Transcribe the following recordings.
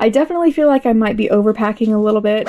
I definitely feel like I might be overpacking a little bit.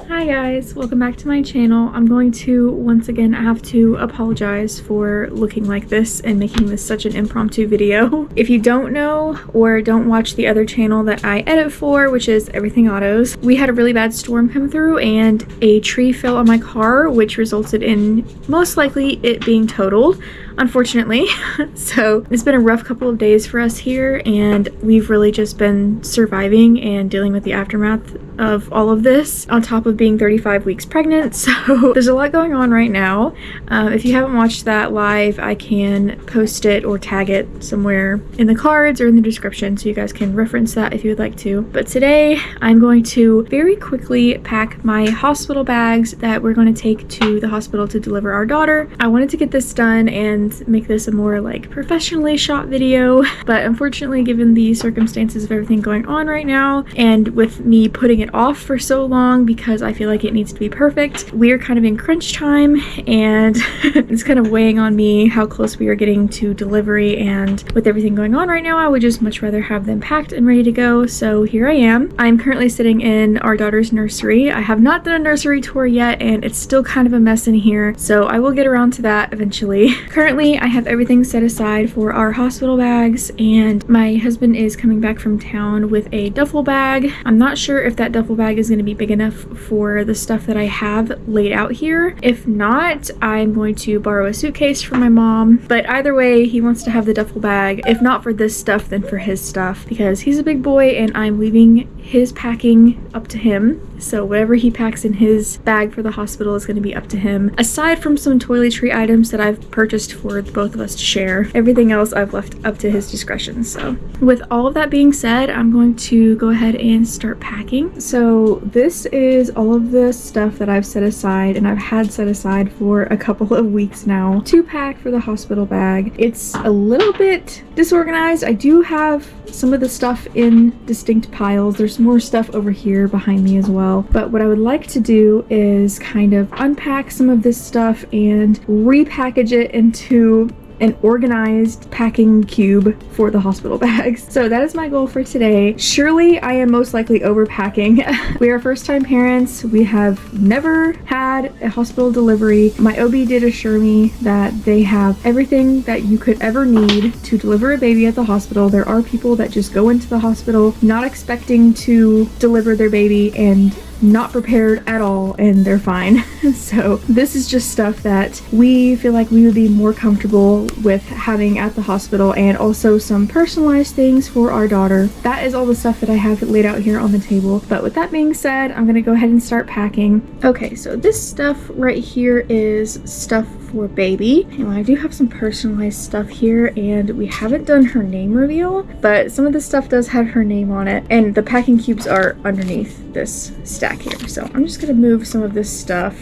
Hi guys, welcome back to my channel. I'm going to once again have to apologize for looking like this and making this such an impromptu video. If you don't know or don't watch the other channel that I edit for, which is Everything Autos, we had a really bad storm come through and a tree fell on my car, which resulted in most likely it being totaled, unfortunately. So it's been a rough couple of days for us here, and we've really just been surviving and dealing with the aftermath of all of this on top of being 35 weeks pregnant. So there's a lot going on right now. If you haven't watched that live, I can post it or tag it somewhere in the cards or in the description so you guys can reference that if you would like to. But today I'm going to very quickly pack my hospital bags that we're going to take to the hospital to deliver our daughter. I wanted to get this done and make this a more like professionally shot video, but unfortunately, given the circumstances of everything going on right now and with me putting it off for so long because I feel like it needs to be perfect, we are kind of in crunch time, and it's kind of weighing on me how close we are getting to delivery, and with everything going on right now, I would just much rather have them packed and ready to go. So here I am. I'm currently sitting in our daughter's nursery. I have not done a nursery tour yet, and it's still kind of a mess in here, so I will get around to that eventually. Currently, I have everything set aside for our hospital bags, and my husband is coming back from town with a duffel bag. I'm not sure if that duffel bag is going to be big enough for the stuff that I have laid out here. If not, I'm going to borrow a suitcase from my mom, but either way, he wants to have the duffel bag, if not for this stuff, then for his stuff, because he's a big boy and I'm leaving his packing up to him. So whatever he packs in his bag for the hospital is going to be up to him. Aside from some toiletry items that I've purchased for both of us to share, everything else I've left up to his discretion. So with all of that being said, I'm going to go ahead and start packing. So this is all of the stuff that I've set aside, and I've had set aside for a couple of weeks now to pack for the hospital bag. It's a little bit disorganized. I do have some of the stuff in distinct piles. There's more stuff over here behind me as well. But what I would like to do is kind of unpack some of this stuff and repackage it into an organized packing cube for the hospital bags. So that is my goal for today. Surely I am most likely overpacking. We are first-time parents. We have never had a hospital delivery. My OB did assure me that they have everything that you could ever need to deliver a baby at the hospital. There are people that just go into the hospital not expecting to deliver their baby and not prepared at all, and they're fine. So this is just stuff that we feel like we would be more comfortable with having at the hospital, and also some personalized things for our daughter. That is all the stuff that I have laid out here on the table. But with that being said, I'm gonna go ahead and start packing. Okay, so this stuff right here is stuff for baby, and I do have some personalized stuff here, and we haven't done her name reveal, but some of the stuff does have her name on it, and the packing cubes are underneath this stack here. So I'm just gonna move some of this stuff.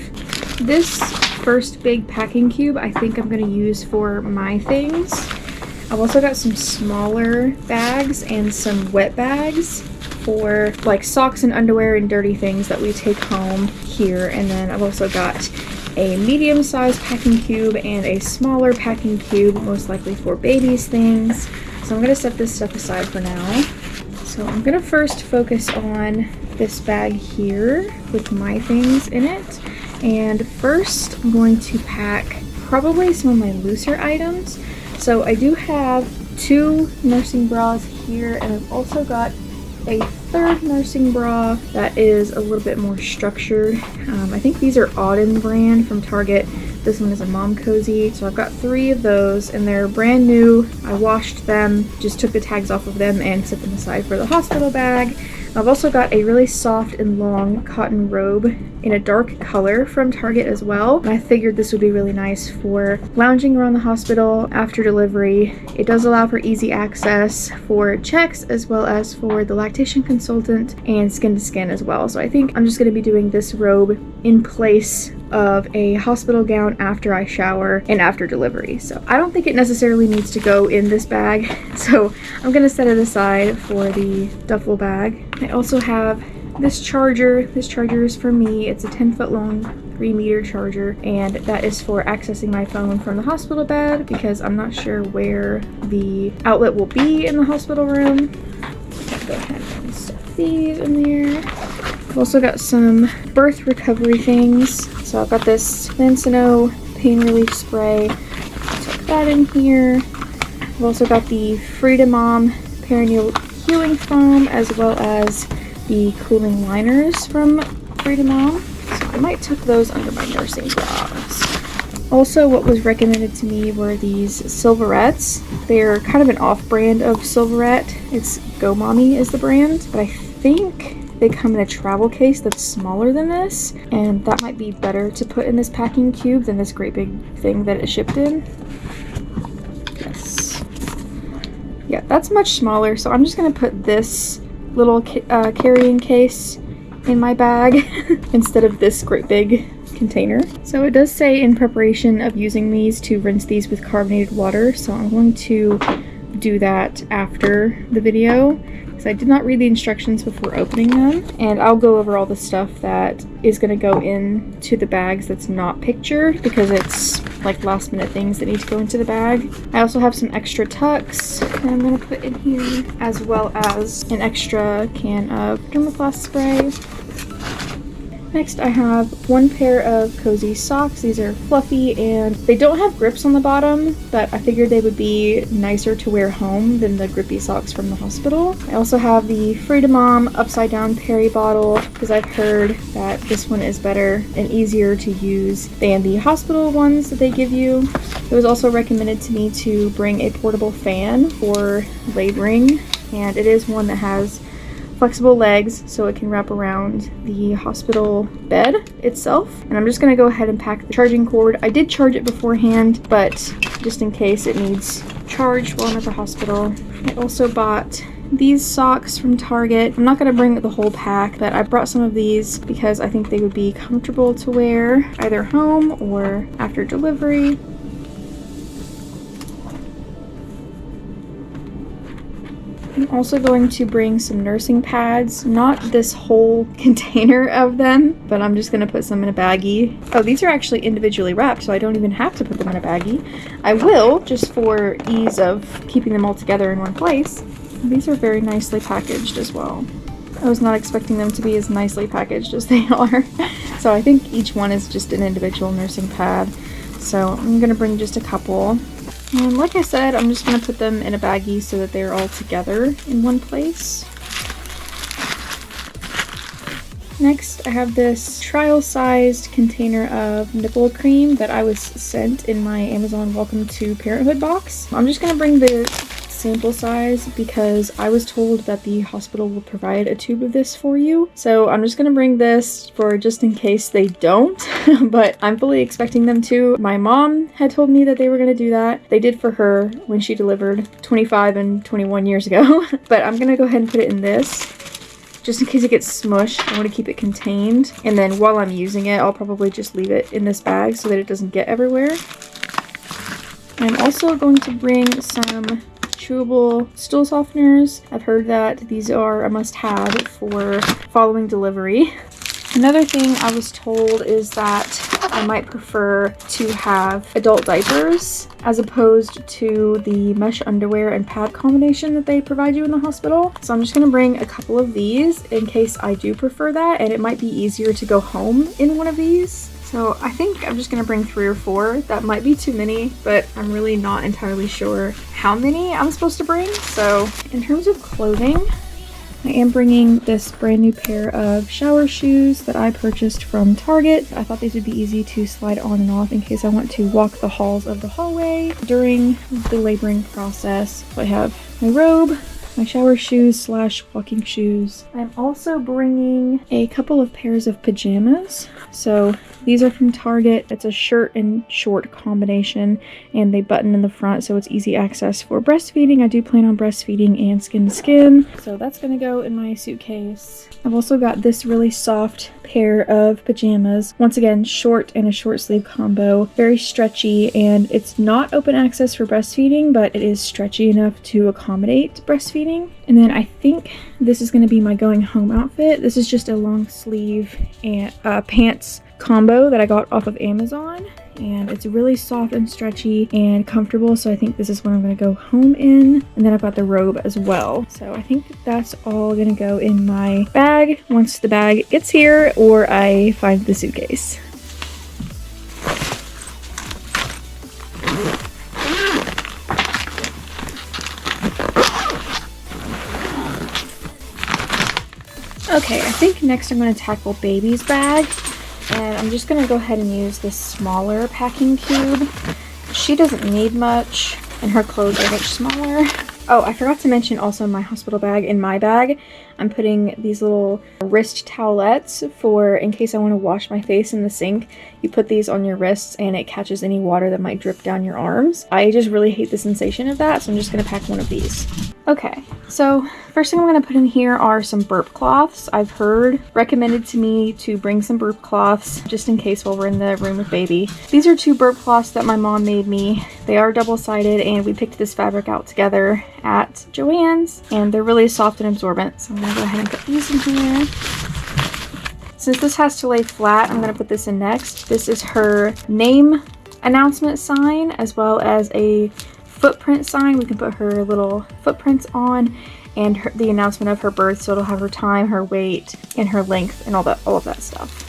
This first big packing cube I think I'm gonna use for my things. I've also got some smaller bags and some wet bags for like socks and underwear and dirty things that we take home here, and then I've also got a medium-sized packing cube and a smaller packing cube, most likely for baby's things. So I'm gonna set this stuff aside for now. So I'm gonna first focus on this bag here with my things in it. And first I'm going to pack probably some of my looser items. So I do have 2 nursing bras here, and I've also got a 3rd nursing bra that is a little bit more structured. I think these are Auden brand from Target. This one is a mom cozy. So I've got 3 of those, and they're brand new. I washed them, just took the tags off of them and set them aside for the hospital bag. I've also got a really soft and long cotton robe in a dark color from Target as well. And I figured this would be really nice for lounging around the hospital after delivery. It does allow for easy access for checks as well as for the lactation consultant and skin to skin as well. So I think I'm just going to be doing this robe in place of a hospital gown after I shower and after delivery. So I don't think it necessarily needs to go in this bag. So I'm gonna set it aside for the duffel bag. I also have this charger. This charger is for me. It's a 10-foot long 3-meter charger, and that is for accessing my phone from the hospital bed because I'm not sure where the outlet will be in the hospital room. I'll go ahead and stuff these in there. I've also got some birth recovery things. So I've got this Lancino pain relief spray. Tuck that in here. I've also got the Freedom Mom perineal healing foam as well as the cooling liners from Freedom Mom. So I might tuck those under my nursing gloves. Also, what was recommended to me were these Silverettes. They're kind of an off-brand of Silverette. It's Go Mommy is the brand, but I think they come in a travel case that's smaller than this, and that might be better to put in this packing cube than this great big thing that it shipped in. Yes. Yeah, that's much smaller, so I'm just gonna put this little carrying case in my bag instead of this great big container. So it does say in preparation of using these to rinse these with carbonated water, so I'm going to do that after the video. I did not read the instructions before opening them, and I'll go over all the stuff that is going to go into the bags that's not pictured because it's like last minute things that need to go into the bag. I also have some extra tucks that I'm going to put in here, as well as an extra can of Dermoplast spray. Next, I have one pair of cozy socks. These are fluffy and they don't have grips on the bottom, but I figured they would be nicer to wear home than the grippy socks from the hospital. I also have the Freedom Mom upside down Perry bottle because I've heard that this one is better and easier to use than the hospital ones that they give you. It was also recommended to me to bring a portable fan for laboring, and it is one that has flexible legs so it can wrap around the hospital bed itself. And I'm just going to go ahead and pack the charging cord. I did charge it beforehand, but just in case it needs charge while I'm at the hospital. I also bought these socks from Target. I'm not going to bring the whole pack, but I brought some of these because I think they would be comfortable to wear either home or after delivery. I'm also going to bring some nursing pads, not this whole container of them, but I'm just going to put some in a baggie. Oh, these are actually individually wrapped, so I don't even have to put them in a baggie. I will, just for ease of keeping them all together in one place. These are very nicely packaged as well. I was not expecting them to be as nicely packaged as they are. So I think each one is just an individual nursing pad. So I'm going to bring just a couple. And like I said, I'm just going to put them in a baggie so that they're all together in one place. Next, I have this trial-sized container of nipple cream that I was sent in my Amazon Welcome to Parenthood box. I'm just going to bring the sample size because I was told that the hospital will provide a tube of this for you. So I'm just going to bring this for just in case they don't, but I'm fully expecting them to. My mom had told me that they were going to do that. They did for her when she delivered 25 and 21 years ago, but I'm going to go ahead and put it in this. Just in case it gets smushed, I want to keep it contained. And then while I'm using it, I'll probably just leave it in this bag so that it doesn't get everywhere. I'm also going to bring some chewable stool softeners. I've heard that these are a must-have for following delivery. Another thing I was told is that I might prefer to have adult diapers as opposed to the mesh underwear and pad combination that they provide you in the hospital. So I'm just going to bring a couple of these in case I do prefer that, and it might be easier to go home in one of these. So I think I'm just going to bring 3 or 4. That might be too many, but I'm really not entirely sure how many I'm supposed to bring. So in terms of clothing, I am bringing this brand new pair of shower shoes that I purchased from Target. I thought these would be easy to slide on and off in case I want to walk the halls of the hallway during the laboring process. So I have my robe, my shower shoes slash walking shoes. I'm also bringing a couple of pairs of pajamas. So these are from Target. It's a shirt and short combination, and they button in the front so it's easy access for breastfeeding. I do plan on breastfeeding and skin to skin, so that's gonna go in my suitcase. I've also got this really soft pair of pajamas. Once again, short and a short sleeve combo. Very stretchy, and it's not open access for breastfeeding, but it is stretchy enough to accommodate breastfeeding. And then I think this is going to be my going home outfit. This is just a long sleeve and pants combo that I got off of Amazon, and it's really soft and stretchy and comfortable, so I think this is what I'm going to go home in. And then I've got the robe as well, so I think that's all going to go in my bag once the bag gets here or I find the suitcase. Okay, I think next I'm going to tackle baby's bag, and I'm just going to go ahead and use this smaller packing cube. She doesn't need much, and her clothes are much smaller. Oh, I forgot to mention also my hospital bag. In my bag, I'm putting these little wrist towelettes for in case I want to wash my face in the sink. You put these on your wrists and it catches any water that might drip down your arms. I just really hate the sensation of that, so I'm just going to pack one of these. Okay, so first thing I'm going to put in here are some burp cloths. I've heard recommended to me to bring some burp cloths just in case while we're in the room with baby. These are 2 burp cloths that my mom made me. They are double-sided, and we picked this fabric out together at Joann's, and they're really soft and absorbent, so I'm going to go ahead and put these in here. Since this has to lay flat, I'm going to put this in next. This is her name announcement sign, as well as a footprint sign. We can put her little footprints on, and the announcement of her birth, so it'll have her time, her weight, and her length, and all of that stuff.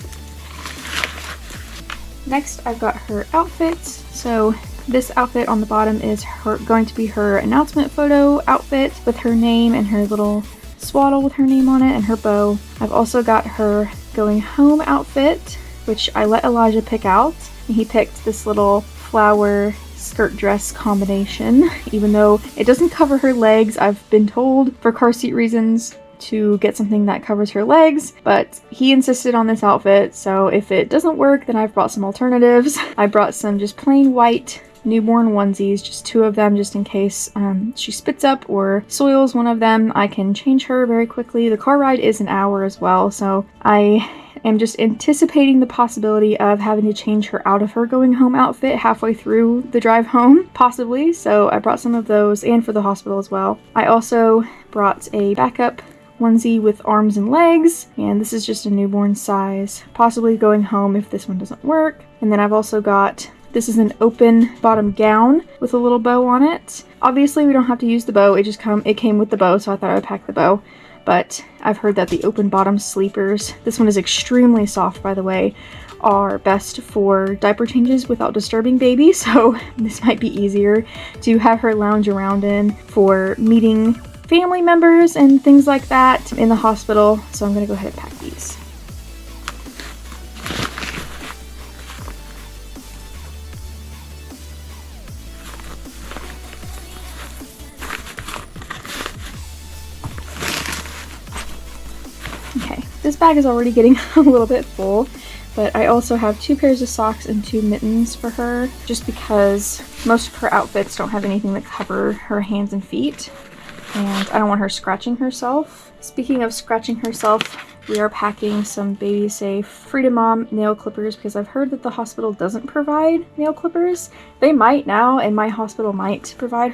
Next, I've got her outfits. So this outfit on the bottom is going to be her announcement photo outfit with her name and her little swaddle with her name on it and her bow. I've also got her going home outfit, which I let Elijah pick out. And he picked this little flower skirt dress combination, even though it doesn't cover her legs. I've been told for car seat reasons to get something that covers her legs, but he insisted on this outfit, so if it doesn't work, then I've brought some alternatives. I brought some just plain white newborn onesies, just 2 of them, just in case she spits up or soils one of them. I can change her very quickly. The car ride is an hour as well, so I am just anticipating the possibility of having to change her out of her going home outfit halfway through the drive home, possibly, so I brought some of those, and for the hospital as well. I also brought a backup onesie with arms and legs, and this is just a newborn size, possibly going home if this one doesn't work. And then I've also got, this is an open bottom gown with a little bow on it. Obviously we don't have to use the bow, it came with the bow, so I thought I would pack the bow. But I've heard that the open bottom sleepers, this one is extremely soft by the way, are best for diaper changes without disturbing baby, so this might be easier to have her lounge around in for meeting family members and things like that in the hospital. So I'm gonna go ahead and pack these. Okay, this bag is already getting a little bit full, but I also have 2 pairs of socks and 2 mittens for her, just because most of her outfits don't have anything that cover her hands and feet, and I don't want her scratching herself. Speaking of scratching herself, we are packing some baby safe Freedom Mom nail clippers, because I've heard that the hospital doesn't provide nail clippers. They might now, and my hospital might provide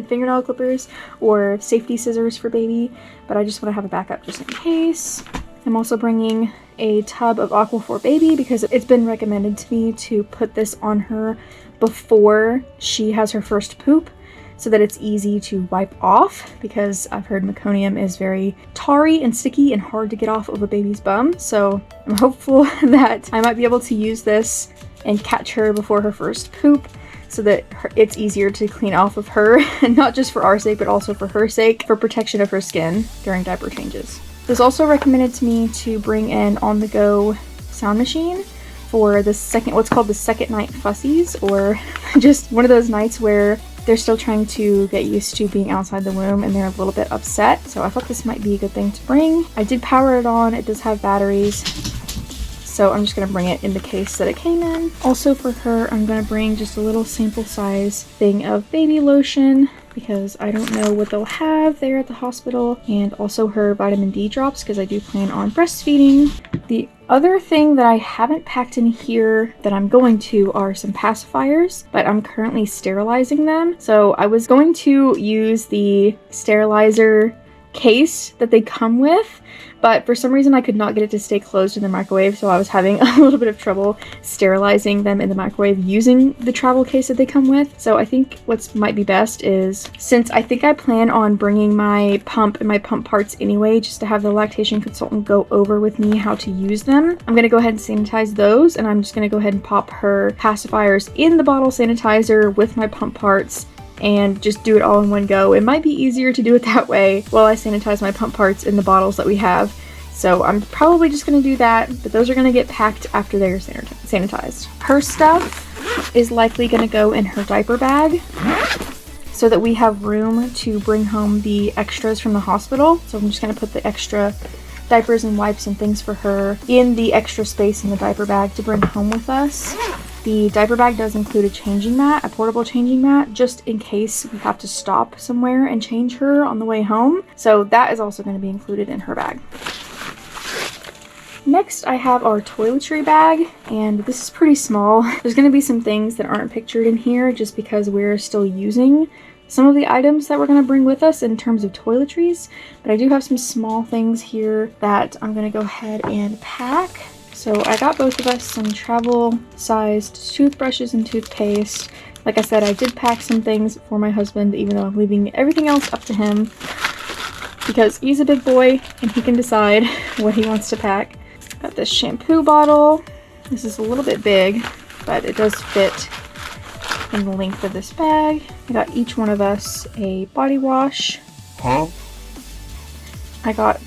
fingernail clippers or safety scissors for baby, but I just want to have a backup just in case. I'm also bringing a tub of Aquaphor Baby because it's been recommended to me to put this on her before she has her first poop, so that it's easy to wipe off, because I've heard meconium is very tarry and sticky and hard to get off of a baby's bum. So I'm hopeful that I might be able to use this and catch her before her first poop, so that it's easier to clean off of her, and not just for our sake, but also for her sake, for protection of her skin during diaper changes. It was also recommended to me to bring an on-the-go sound machine for the what's called the second night fussies, or just one of those nights where they're still trying to get used to being outside the womb and they're a little bit upset. So I thought this might be a good thing to bring. I did power it on. It does have batteries. So I'm just going to bring it in the case that it came in. Also for her, I'm going to bring just a little sample size thing of baby lotion because I don't know what they'll have there at the hospital, and also her vitamin D drops because I do plan on breastfeeding. The other thing that I haven't packed in here that I'm going to are some pacifiers, but I'm currently sterilizing them. So I was going to use the sterilizer case that they come with, but for some reason I could not get it to stay closed in the microwave, so I was having a little bit of trouble sterilizing them in the microwave using the travel case that they come with. So I think what might be best is, since I think I plan on bringing my pump and my pump parts anyway, just to have the lactation consultant go over with me how to use them, I'm going to go ahead and sanitize those, and I'm just going to go ahead and pop her pacifiers in the bottle sanitizer with my pump parts and just do it all in one go. It might be easier to do it that way while I sanitize my pump parts in the bottles that we have. So I'm probably just going to do that, but those are going to get packed after they're sanitized. Her stuff is likely going to go in her diaper bag so that we have room to bring home the extras from the hospital. So I'm just going to put the extra diapers and wipes and things for her in the extra space in the diaper bag to bring home with us. The diaper bag does include a changing mat, a portable changing mat, just in case we have to stop somewhere and change her on the way home. So that is also going to be included in her bag. Next, I have our toiletry bag, and this is pretty small. There's going to be some things that aren't pictured in here just because we're still using some of the items that we're going to bring with us in terms of toiletries, but I do have some small things here that I'm going to go ahead and pack. So I got both of us some travel-sized toothbrushes and toothpaste. Like I said, I did pack some things for my husband, even though I'm leaving everything else up to him because he's a big boy and he can decide what he wants to pack. Got this shampoo bottle. This is a little bit big, but it does fit in the length of this bag. I got each one of us a body wash. I got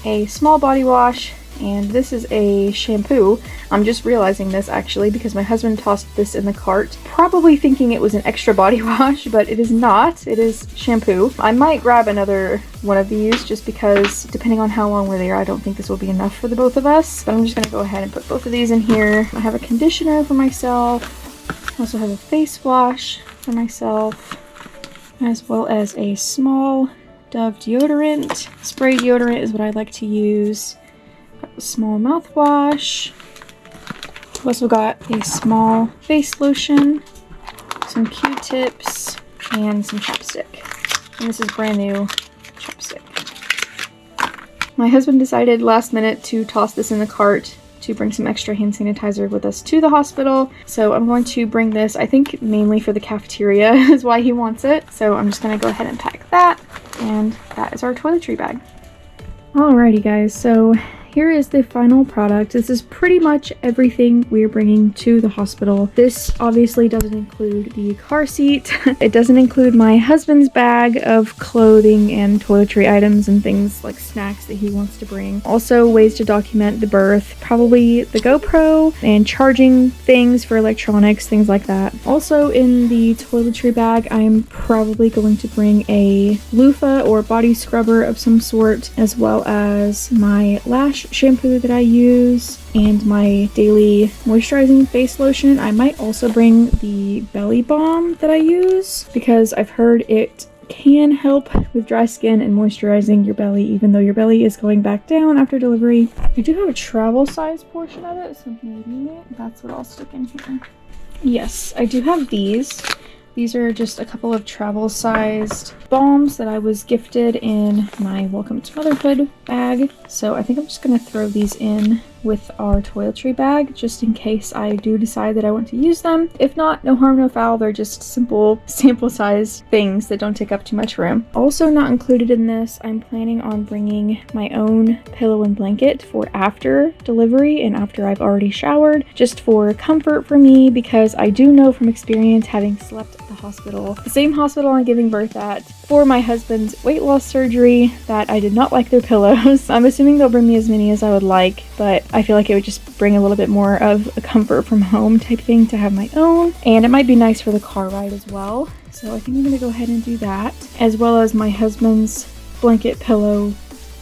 a small body wash, and this is a shampoo. I'm just realizing this actually because my husband tossed this in the cart, probably thinking it was an extra body wash, but it is not. It is shampoo. I might grab another one of these just because depending on how long we're there, I don't think this will be enough for the both of us, but I'm just gonna go ahead and put both of these in here. I have a conditioner for myself. I also have a face wash for myself, as well as a small Dove deodorant. Spray deodorant is what I like to use. Got a small mouthwash. I've also got a small face lotion, some Q-tips, and some chapstick. And this is brand new chapstick. My husband decided last minute to toss this in the cart to bring some extra hand sanitizer with us to the hospital. So I'm going to bring this, I think mainly for the cafeteria is why he wants it. So I'm just gonna go ahead and pack that. And that is our toiletry bag. Alrighty guys, so here is the final product. This is pretty much everything we're bringing to the hospital. This obviously doesn't include the car seat. It doesn't include my husband's bag of clothing and toiletry items and things like snacks that he wants to bring. Also ways to document the birth, probably the GoPro and charging things for electronics, things like that. Also in the toiletry bag, I'm probably going to bring a loofah or body scrubber of some sort, as well as my lash shampoo that I use and my daily moisturizing face lotion. I might also bring the belly balm that I use because I've heard it can help with dry skin and moisturizing your belly even though your belly is going back down after delivery. I do have a travel size portion of it, so maybe that's what I'll stick in here. Yes, I do have these. These are just a couple of travel-sized balms that I was gifted in my Welcome to Motherhood bag. So I think I'm just going to throw these in with our toiletry bag just in case I do decide that I want to use them. If not, no harm, no foul. They're just simple sample-sized things that don't take up too much room. Also not included in this, I'm planning on bringing my own pillow and blanket for after delivery and after I've already showered, just for comfort for me, because I do know from experience, having slept at the hospital, the same hospital I'm giving birth at, for my husband's weight loss surgery that I did not like their pillows. I'm assuming they'll bring me as many as I would like, but I feel like it would just bring a little bit more of a comfort from home type thing to have my own, and it might be nice for the car ride as well. So I think I'm gonna go ahead and do that, as well as my husband's blanket pillow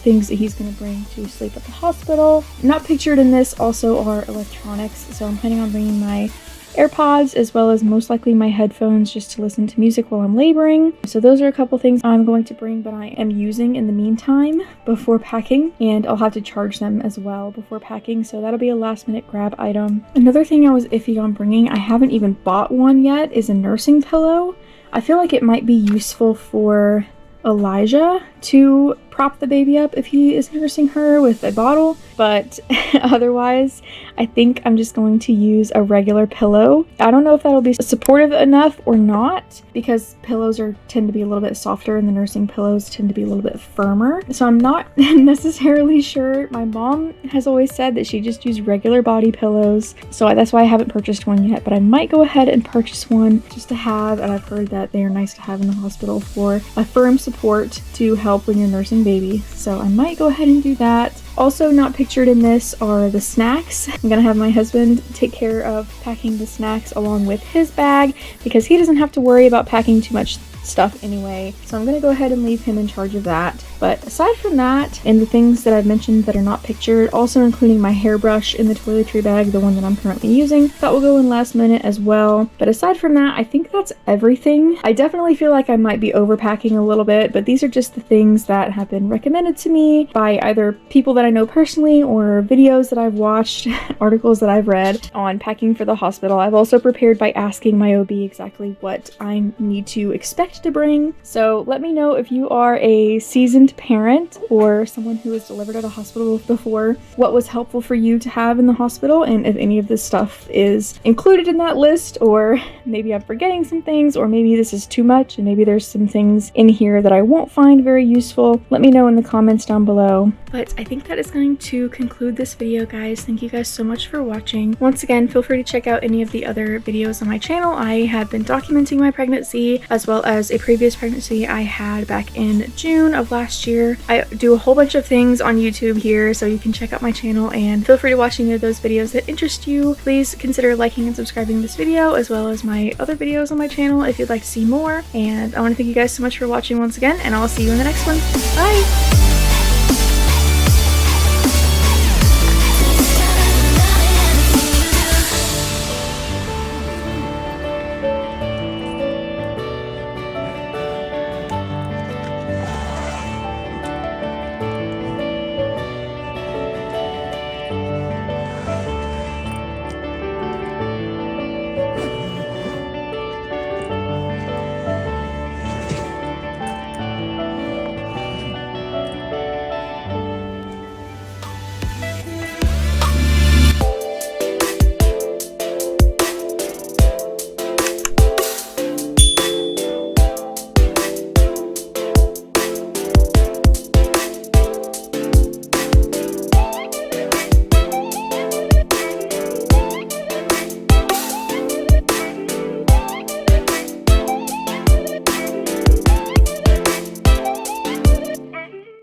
things that he's going to bring to sleep at the hospital. Not pictured in this also are electronics, so I'm planning on bringing my AirPods as well as most likely my headphones just to listen to music while I'm laboring. So those are a couple things I'm going to bring, but I am using in the meantime before packing, and I'll have to charge them as well before packing, so that'll be a last minute grab item. Another thing I was iffy on bringing, I haven't even bought one yet, is a nursing pillow. I feel like it might be useful for Elijah to prop the baby up if he is nursing her with a bottle, but otherwise I think I'm just going to use a regular pillow. I don't know if that'll be supportive enough or not, because pillows tend to be a little bit softer and the nursing pillows tend to be a little bit firmer, so I'm not necessarily sure. My mom has always said that she just used regular body pillows, so that's why I haven't purchased one yet, but I might go ahead and purchase one just to have, and I've heard that they are nice to have in the hospital for a firm support to help when you're nursing baby, so I might go ahead and do that. Also not pictured in this are the snacks. I'm gonna have my husband take care of packing the snacks along with his bag because he doesn't have to worry about packing too much stuff anyway, so I'm gonna go ahead and leave him in charge of that. But aside from that, and the things that I've mentioned that are not pictured, also including my hairbrush in the toiletry bag, the one that I'm currently using, that will go in last minute as well. But aside from that, I think that's everything. I definitely feel like I might be overpacking a little bit, but these are just the things that have been recommended to me by either people that I know personally or videos that I've watched, articles that I've read on packing for the hospital. I've also prepared by asking my OB exactly what I need to expect to bring. So let me know if you are a seasoned parent or someone who has delivered at a hospital before, what was helpful for you to have in the hospital, and if any of this stuff is included in that list, or maybe I'm forgetting some things, or maybe this is too much and maybe there's some things in here that I won't find very useful. Let me know in the comments down below. But I think that is going to conclude this video, guys. Thank you guys so much for watching. Once again, feel free to check out any of the other videos on my channel. I have been documenting my pregnancy, as well as a previous pregnancy I had back in June of last year. I do a whole bunch of things on YouTube here, so you can check out my channel and feel free to watch any of those videos that interest you. Please consider liking and subscribing this video, as well as my other videos on my channel if you'd like to see more. And I want to thank you guys so much for watching once again, and I'll see you in the next one. Bye!